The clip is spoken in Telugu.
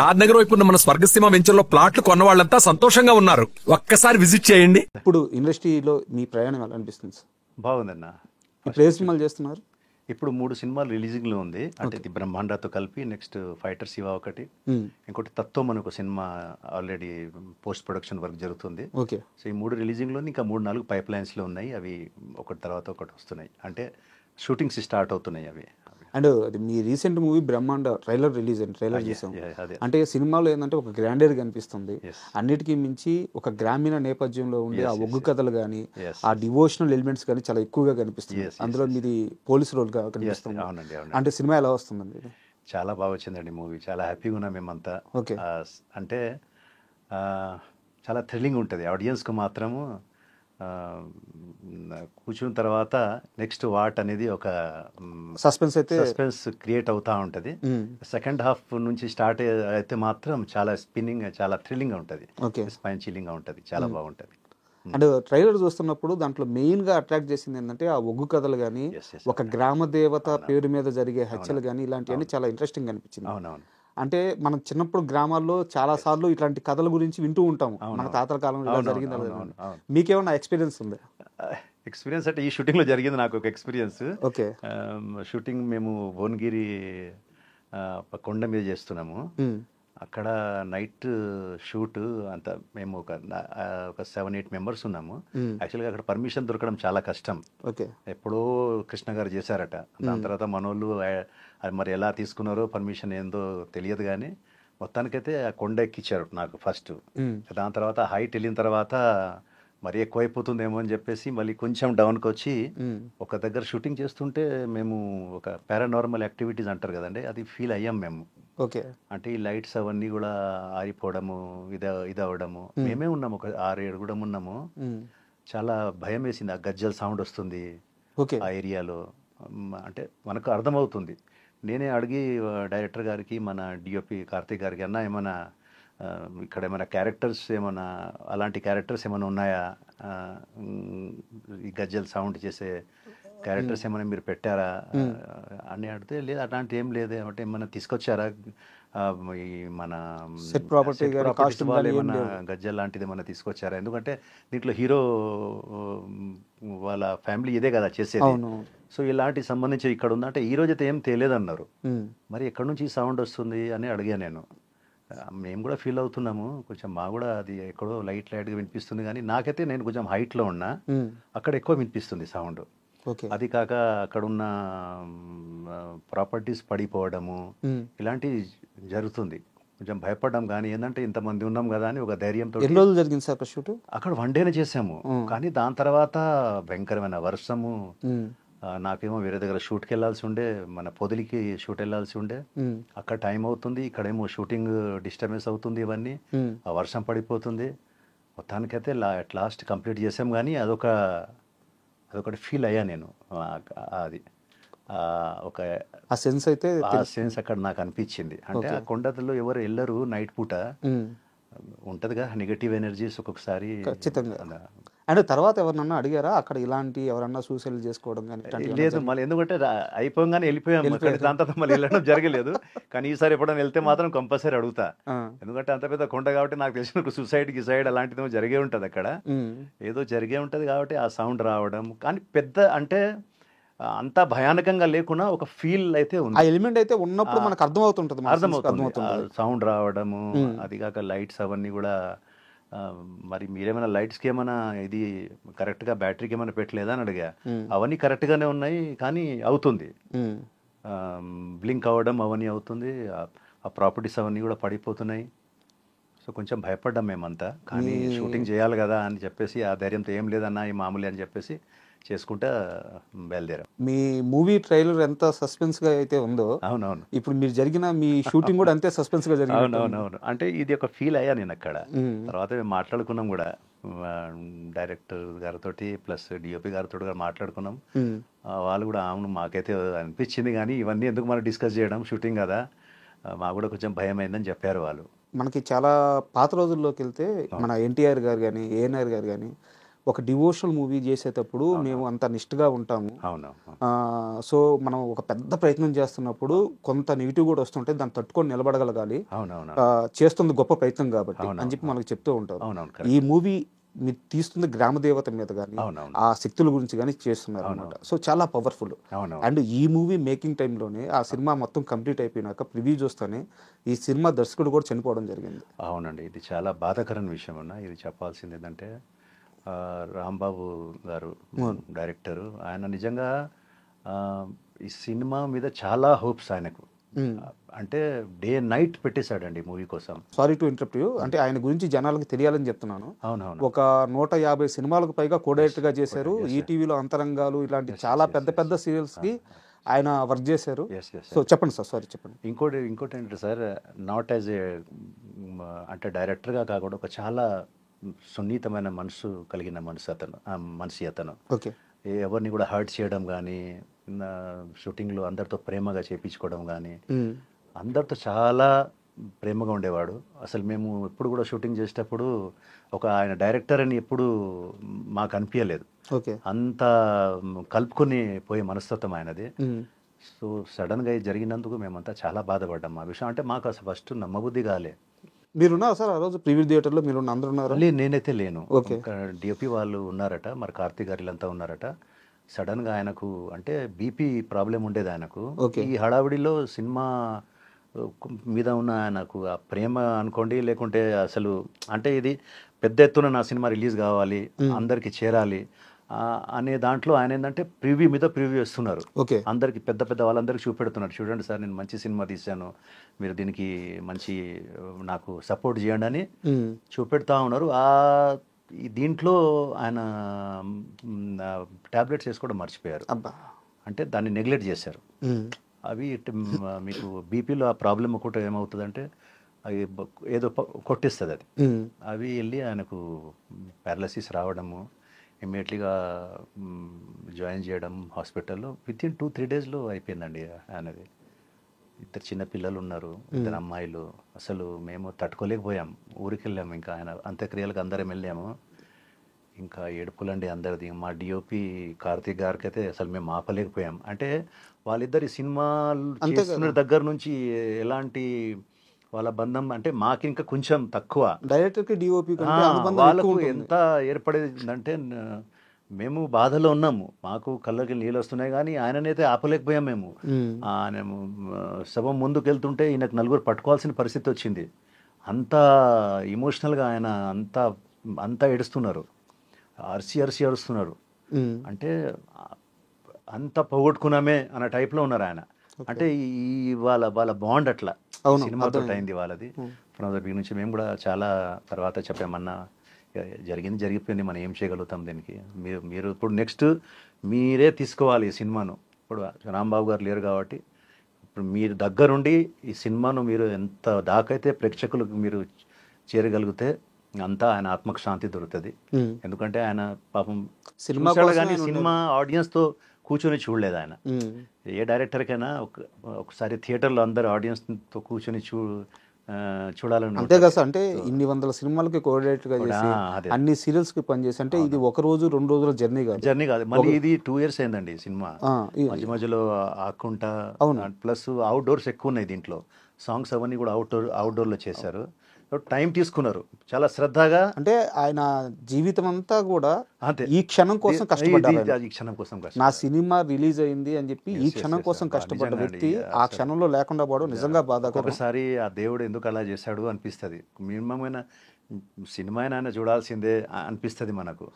షాద్ నగర్ వైపు ఉన్న మన స్వర్గసీమ వెంచర్లో ప్లాట్లు కొన్న వాళ్ళంతా సంతోషంగా ఉన్నారు. ఒక్కసారి విజిట్ చేయండి. ఇప్పుడు ఇండస్ట్రీలో మీ ప్రయాణం ఎలా అనిపిస్తుంది సార్? బాగుందన్న. ఇప్పుడు ఏ సినిమాలు చేస్తున్నారు? ఇప్పుడు 3 సినిమాలు రిలీజింగ్లో ఉంది. అంటే ఇది బ్రహ్మాండతో కలిపి నెక్స్ట్ ఫైటర్ శివ ఒకటి, ఇంకోటి తత్వం అని ఒక cinema already post production work జరుగుతుంది. ఓకే. సో ఈ 3 రిలీజింగ్లో ఇంకా 3-4 పైప్ లైన్స్లో ఉన్నాయి. అవి ఒకటి తర్వాత ఒకటి వస్తున్నాయి. అంటే షూటింగ్స్ స్టార్ట్ అవుతున్నాయి అవి. అండ్ అది మీ రీసెంట్ మూవీ బ్రహ్మాండ ట్రైలర్ రిలీజ్ అయింది. ట్రైలర్ చూసాం. అంటే సినిమాలో ఏంటంటే ఒక గ్రాండర్ కనిపిస్తుంది. అన్నిటికీ మించి ఒక గ్రామీణ నేపథ్యంలో ఉండే ఆ ఒగ్గు కథలు కానీ ఆ డివోషనల్ ఎలిమెంట్స్ కానీ చాలా ఎక్కువగా కనిపిస్తుంది. అందులో మీది పోలీస్ రోల్ గా కనిపిస్తుంది. అంటే సినిమా ఎలా వస్తుందండి? చాలా బాగా వచ్చిందండి మూవీ. చాలా హ్యాపీగా ఉన్నాం మేమంతా. ఓకే. అంటే చాలా థ్రిల్లింగ్ ఉంటుంది ఆడియన్స్కు మాత్రము. కూర్చున్న తర్వాత నెక్స్ట్ వాట్ అనేది ఒక సస్పెన్స్ క్రియేట్ అవుతూ ఉంటుంది. సెకండ్ హాఫ్ నుంచి స్టార్ట్ అయితే మాత్రం చాలా స్పిన్నింగ్, చాలా థ్రిల్లింగ్ ఉంటుంది, స్పైన్ చిల్లింగ్ ఉంటుంది, చాలా బాగుంటుంది. అండ్ ట్రైలర్ చూస్తున్నప్పుడు దాంట్లో మెయిన్ గా అట్రాక్ట్ చేసింది ఏంటంటే ఆ ఒగ్గు కథలు కానీ ఒక గ్రామ దేవత పేరు మీద జరిగే హత్యలు కానీ ఇలాంటివన్నీ చాలా ఇంట్రెస్టింగ్ అనిపించింది. అవునవును. అంటే మనం చిన్నప్పుడు గ్రామాల్లో చాలా సార్లు ఇట్లాంటి కథల గురించి వింటూ ఉంటాం. మన తాతల కాలంలో ఇలా జరిగింది. మీకేమన్నా ఎక్స్పీరియన్స్ ఉంది? ఎక్స్పీరియన్స్ అంటే ఈ షూటింగ్లో జరిగింది నాకు ఒక ఎక్స్పీరియన్స్. ఓకే. షూటింగ్ మేము భువనగిరి కొండ మీద చేస్తున్నాము. అక్కడ నైట్ షూట్ అంతా మేము ఒక 7-8 మెంబర్స్ ఉన్నాము. యాక్చువల్గా అక్కడ పర్మిషన్ దొరకడం చాలా కష్టం. ఓకే. ఎప్పుడో కృష్ణ గారు చేశారట. దాని తర్వాత మనోళ్ళు అది మరి ఎలా తీసుకున్నారో పర్మిషన్ ఏందో తెలియదు, కానీ మొత్తానికైతే ఆ కొండ ఎక్కిచ్చారు నాకు ఫస్ట్. దాని తర్వాత హైట్ వెళ్ళిన తర్వాత మరి ఎక్కువైపోతుందేమో అని చెప్పేసి మళ్ళీ కొంచెం డౌన్కి వచ్చి ఒక దగ్గర షూటింగ్ చేస్తుంటే మేము ఒక పారానార్మల్ యాక్టివిటీస్ అంటారు కదండి, అది ఫీల్ అయ్యాం మేము. ఓకే. అంటే ఈ లైట్స్ అవన్నీ కూడా ఆరిపోవడము, ఇది అవ్వడము. మేమే ఉన్నాము, ఒక 6-7 కూడా ఉన్నాము. చాలా భయం వేసింది. ఆ గజ్జల సౌండ్ వస్తుంది ఆ ఏరియాలో. అంటే మనకు అర్థమవుతుంది. నేనే అడిగి డైరెక్టర్ గారికి, మన డిఓపి కార్తీక్ గారికి, అన్న ఏమైనా ఇక్కడ ఏమైనా క్యారెక్టర్స్ ఏమైనా అలాంటి క్యారెక్టర్స్ ఏమైనా ఉన్నాయా, ఈ గజ్జల సౌండ్ చేసే క్యారెక్టర్స్ ఏమైనా మీరు పెట్టారా అని అడిగితే, లేదు అలాంటి ఏం లేదు, అంటే ఏమైనా తీసుకొచ్చారా ఈ మన ఏమన్నా గజ్జల్ లాంటిది ఏమైనా తీసుకొచ్చారా, ఎందుకంటే దీంట్లో హీరో వాళ్ళ ఫ్యామిలీ ఇదే కదా చేసేది. సో ఇలాంటి సంబంధించి ఇక్కడ ఉందంటే ఈ రోజైతే ఏం తెలియదన్నారు. మరి ఎక్కడి నుంచి ఈ సౌండ్ వస్తుంది అని అడిగాను నేను. మేము కూడా ఫీల్ అవుతున్నాము కొంచెం, మా కూడా అది ఎక్కడో లైట్గా వినిపిస్తుంది, కానీ నాకైతే నేను కొంచెం హైట్లో ఉన్నా, అక్కడ ఎక్కువ వినిపిస్తుంది సౌండ్. అది కాక అక్కడున్న ప్రాపర్టీస్ పడిపోవడము ఇలాంటివి జరుగుతుంది. కొంచెం భయపడ్డాం, కానీ ఏంటంటే ఇంతమంది ఉన్నాం కదా అని ఒక ధైర్యంతో. ఎన్ని రోజులు జరిగింది సార్ షూట్? అక్కడ 1 డేనే చేసాము, కానీ దాని తర్వాత భయంకరమైన వర్షము. నాకేమో వేరే దగ్గర షూట్కి వెళ్ళాల్సి ఉండే, మన పొదిలికి షూట్ వెళ్ళాల్సి ఉండే. అక్కడ టైం అవుతుంది, ఇక్కడేమో షూటింగ్ డిస్టర్బెన్స్ అవుతుంది, ఇవన్నీ ఆ వర్షం పడిపోతుంది. మొత్తానికైతే అట్ లాస్ట్ కంప్లీట్ చేసాం, కానీ అదొకటి ఫీల్ అయ్యా నేను. అది ఒక సెన్స్ అయితే ఆ సెన్స్ అక్కడ నాకు అనిపించింది. అంటే ఆ కొండలో ఎవరు వెళ్ళరు నైట్ పూట, ఉంటదిగా నెగటివ్ ఎనర్జీస్ ఒక్కొక్కసారి. ఖచ్చితంగా. అంటే తర్వాత ఎవరినన్నా అడిగారా అక్కడ ఇలాంటి ఎవరన్నా సూసైడ్ చేసుకోవడం కానీ? లేదు, మళ్ళీ ఎందుకంటే అయిపోగానే వెళ్ళిపోయాము, దాని తర్వాత మళ్ళీ వెళ్ళడం జరగలేదు. కానీ ఈసారి ఎప్పుడైనా వెళ్తే మాత్రం కంపల్సరీ అడుగుతా, ఎందుకంటే అంత పెద్ద కొండ కాబట్టి నాకు తెలిసిన సూసైడ్ గిసైడ్ అలాంటిది జరిగే ఉంటుంది అక్కడ, ఏదో జరిగే ఉంటుంది కాబట్టి ఆ సౌండ్ రావడం. కానీ పెద్ద అంటే అంత భయానకంగా లేకున్నా ఒక ఫీల్ అయితే ఉంది. ఆ ఎలిమెంట్ అయితే ఉన్నప్పుడు మనకు అర్థమవుతుంది సౌండ్ రావడము. అది కాక లైట్స్ అవన్నీ కూడా, మరి మీరేమైనా లైట్స్కి ఏమైనా ఇది కరెక్ట్గా బ్యాటరీకి ఏమైనా పెట్టలేదా అని అడిగా. అవన్నీ కరెక్ట్గానే ఉన్నాయి, కానీ అవుతుంది బ్లింక్ అవ్వడం అవన్నీ అవుతుంది. ఆ ప్రాపర్టీస్ అవన్నీ కూడా పడిపోతున్నాయి. సో కొంచెం భయపడ్డాం మేమంతా, కానీ షూటింగ్ చేయాలి కదా అని చెప్పేసి ఆ ధైర్యంతో ఏం లేదన్నా ఈ మామూలు అని చెప్పేసి చేసుకుంటా బయలుదేరాం. మీ మూవీ ట్రైలర్ ఎంత సస్పెన్స్ గా అయితే ఉందో, అవునవును, ఇప్పుడు మీరు జరిగిన మీ షూటింగ్ కూడా అంతే సస్పెన్స్ గా జరిగింది. అవునవును. అంటే ఇది ఒక ఫీల్ అయ్యా నేను అక్కడ. తర్వాత మేము మాట్లాడుకున్నాం కూడా డైరెక్టర్ గారితో ప్లస్ డిఓపి గారితో కూడా మాట్లాడుకున్నాం. వాళ్ళు కూడా అవును మాకైతే అనిపించింది, కానీ ఇవన్నీ ఎందుకు మనం డిస్కస్ చేయడం, షూటింగ్ కదా, మాకు కూడా కొంచెం భయం అయిందని చెప్పారు వాళ్ళు. మనకి చాలా పాత రోజుల్లోకి వెళ్తే మన ఎన్టీఆర్ గారు కానీ ఏఎన్ఆర్ గారు కానీ ఒక డివోషనల్ మూవీ చేసేటప్పుడు మేము అంత నిష్ఠగా ఉంటాము. అవును. సో మనం ఒక పెద్ద ప్రయత్నం చేస్తున్నప్పుడు కొంత నెగిటివ్ కూడా వస్తుంటే దాన్ని తట్టుకొని నిలబడగలగాలి. అవునవును. చేస్తుంది గొప్ప ప్రయత్నం కాబట్టి అని అవునవును. చెప్పి మనకు చెప్తూ ఉంటారు. అవునవును. ఈ మూవీ మీరు తీస్తుంది గ్రామ దేవత మీద కానీ అవునవును. ఆ శక్తుల గురించి కానీ చేస్తున్నారు అనమాట. సో చాలా పవర్ఫుల్. అవునవును. అండ్ ఈ మూవీ మేకింగ్ టైంలోనే ఆ సినిమా మొత్తం కంప్లీట్ అయిపోయినాక ప్రివ్యూ చూస్తేనే ఈ సినిమా దర్శకుడు కూడా చనిపోవడం జరిగింది. అవునండి, ఇది చాలా బాధాకరమైన విషయం ఇది చెప్పాల్సింది ఏంటంటే రాంబాబు గారు డైరెక్టరు, ఆయన నిజంగా ఈ సినిమా మీద చాలా హోప్స్ ఆయనకు, అంటే డే నైట్ పెట్టేశాడండి మూవీ కోసం. సారీ టు ఇంటరప్ట్ యూ, అంటే ఆయన గురించి జనాలకు తెలియాలని చెప్తున్నాను. అవునవును. ఒక 150 సినిమాలకు పైగా కోడైరెక్టర్ గా చేశారు. ఈటీవీలో అంతరంగాలు ఇలాంటి చాలా పెద్ద పెద్ద సీరియల్స్ కి ఆయన వర్క్ చేశారు. సో చెప్పండి సార్, సారీ చెప్పండి. ఇంకోటి ఏంటంటే సార్, నాట్ యాజ్ ఏ అంటే డైరెక్టర్గా కాకుండా ఒక చాలా సున్నితమైన మనసు కలిగిన మనిషి అతను. ఓకే. ఎవరిని కూడా హర్ట్ చేయడం కానీ, షూటింగ్లో అందరితో ప్రేమగా చేయించుకోవడం కానీ, అందరితో చాలా ప్రేమగా ఉండేవాడు. అసలు మేము ఎప్పుడు కూడా షూటింగ్ చేసేటప్పుడు ఒక ఆయన డైరెక్టర్ అని ఎప్పుడు మాకు అనిపించలేదు. ఓకే. అంత కలుపుకొని పోయే మనస్తత్వం ఆయనది. సో సడన్గా ఇది జరిగినందుకు మేమంతా చాలా బాధపడ్డాం. ఆ విషయం అంటే మాకు అసలు ఫస్ట్ నమ్మబుద్ధి కాలే. మీరున్నారు సార్ ఆ రోజు ప్రివ్యూ థియేటర్లో? మీరు అందరూ ఉన్నారా? నేనైతే లేను. ఓకే. డిఓపి వాళ్ళు ఉన్నారట, మరి కార్తీక్ గారు వీళ్ళంతా ఉన్నారట. సడన్గా ఆయనకు అంటే బీపీ ప్రాబ్లం ఉండేది ఆయనకు. ఈ హడావిడిలో సినిమా మీద ఉన్న ఆయనకు ఆ ప్రేమ అనుకోండి, లేకుంటే అసలు అంటే ఇది పెద్ద ఎత్తున నా సినిమా రిలీజ్ కావాలి, అందరికి చేరాలి అనే దాంట్లో ఆయన ఏంటంటే ప్రివ్యూ మీద ప్రివ్యూ ఇస్తున్నారు. అందరికి పెద్ద పెద్ద వాళ్ళందరికీ చూపెడుతున్నారు, చూడండి సార్ నేను మంచి సినిమా తీశాను, మీరు దీనికి మంచి నాకు సపోర్ట్ చేయండి అని చూపెడతా ఉన్నారు. దీంట్లో ఆయన టాబ్లెట్స్ వేసుకోవడం మర్చిపోయారు, అంటే దాన్ని నెగ్లెక్ట్ చేశారు. అవి మీకు బీపీలో ఆ ప్రాబ్లం ఒకటి ఏమవుతుందంటే అవి ఏదో కొట్టిస్తుంది అది. అవి వెళ్ళి ఆయనకు పారాలసిస్ రావడము, ఇమ్మీడియట్లీగా జాయిన్ చేయడం హాస్పిటల్లో. వితిన్ 2-3 డేస్లో అయిపోయిందండి ఆయనది. 2 చిన్న పిల్లలు ఉన్నారు, 2 అమ్మాయిలు. అసలు మేము తట్టుకోలేకపోయాం. ఊరికి వెళ్ళాము, ఇంకా ఆయన అంత్యక్రియలకు అందరం వెళ్ళాము. ఇంకా ఏడుపులండి అందరిది. మా డిఓపి కార్తీక్ గారికి అయితే అసలు మేము ఆపలేకపోయాం. అంటే వాళ్ళిద్దరి సినిమాలు చేస్తున్న దగ్గర నుంచి ఎలాంటి వాళ్ళ బంధం అంటే మాకు ఇంకా కొంచెం తక్కువ, డైరెక్టర్కి డిఓపి వాళ్ళకు ఎంత ఏర్పడేదంటే మేము బాధలో ఉన్నాము, మాకు కళ్ళకి నీళ్ళు వస్తున్నాయి, కానీ ఆయననైతే ఆపలేకపోయాం మేము. ఆయన శవం ముందుకు వెళ్తుంటే ఈయనకు 4 పట్టుకోవాల్సిన పరిస్థితి వచ్చింది. అంత ఇమోషనల్గా ఆయన అంతా ఏడుస్తున్నారు, అరిచి అరుస్తున్నారు. అంటే అంత పోగొట్టుకున్నామే అన్న టైప్లో ఉన్నారు ఆయన. అంటే వాళ్ళ బాండ్ అట్లా సినిమాతో అయింది వాళ్ళది. ఫ్రమ్ ద బిగినింగ్ నుంచి మేము కూడా చాలా తర్వాత చెప్పామన్నా, జరిగిపోయింది, మనం ఏం చేయగలుగుతాం దీనికి, మీరు ఇప్పుడు నెక్స్ట్ మీరే తీసుకోవాలి ఈ సినిమాను. ఇప్పుడు రాంబాబు గారు లేరు కాబట్టి ఇప్పుడు మీరు దగ్గరుండి ఈ సినిమాను మీరు ఎంత దాకైతే ప్రేక్షకులకు మీరు చేరగలిగితే అంతా ఆయన ఆత్మకు శాంతి దొరుకుతుంది. ఎందుకంటే ఆయన పాపం సినిమా కానీ సినిమా ఆడియన్స్తో కూర్చొని చూడలేదు ఆయన. ఏ డైరెక్టర్కైనా ఒకసారి థియేటర్లో అందరు ఆడియన్స్తో కూర్చొని చూడాలని. అంతే కదా సార్, అంటే ఇన్ని వందల సినిమాలకి కోఆర్డినేటర్గా చేసి అన్ని సీరియల్స్ కి పనిచేసి, అంటే ఇది 1 రోజు 2 రోజుల జర్నీ కాదు. మళ్ళీ ఇది 2 years అయిందండి సినిమా. మధ్యలో ఆకుంటా, ప్లస్ అవుట్డోర్స్ ఎక్కువ ఉన్నాయి దీంట్లో. సాంగ్స్ అవన్నీ కూడా అవుట్డోర్లో చేశారు. టైం తీసుకున్నారు చాలా శ్రద్ధగా. అంటే ఆయన జీవితం అంతా కూడా ఈ క్షణం కోసం కష్టపడ్డారు. నా సినిమా రిలీజ్ అయింది అని చెప్పి ఈ క్షణం కోసం కష్టపడ్డ వ్యక్తి ఆ క్షణంలో లేకుండా పోవడం నిజంగా బాధాకరం. ఒకసారి ఆ దేవుడు ఎందుకు అలా చేశాడు అనిపిస్తుంది. మినిమమైన సినిమా అయినా చూడాల్సిందే అనిపిస్తుంది మనకు.